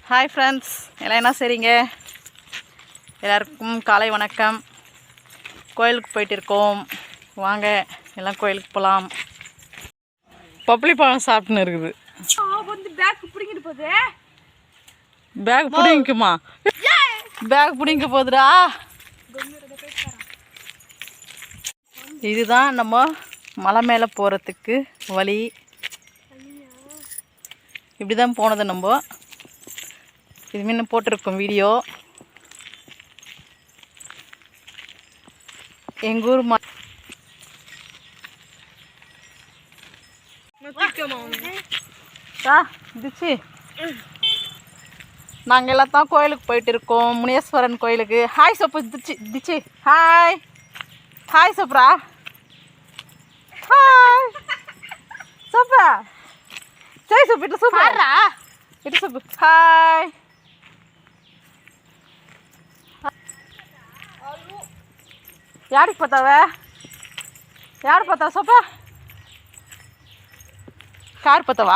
Hi friends, எல்லாம் என்ன செய்றீங்க? எல்லாருக்கும் காலை வணக்கம். கோயிலுக்கு போயிட்டு இருக்கோம். வாங்க எல்லாம் கோயிலுக்கு போகலாம். பப்ளி பழம் சாப்பிட்டுன்னு இருக்குது. பேக் பிடிங்குமா? பேக் பிடிங்க போகுதுடா. இதுதான் நம்ம மலை மேலே போகிறதுக்கு வழி. இப்படி தான் போனது. நம்ம இது முன்ன போட்டிருக்கோம் வீடியோ. எங்கள் ஊர் திச்சு நாங்கள் எல்லாத்தான் கோயிலுக்கு போயிட்டு இருக்கோம். முனீஸ்வரன் கோயிலுக்கு. ஹாய் சப்பு திச்சு. ஹாய் ஹாய் சப்ரா. ஹாய் சப்பா. சரி சப்பு இட்டு சூப்பர். இட்டு சப்பு. ஹாய். யாருக்கு பார்த்தாவ? யார் பார்த்தா சப்பா? கார் பார்த்தவா?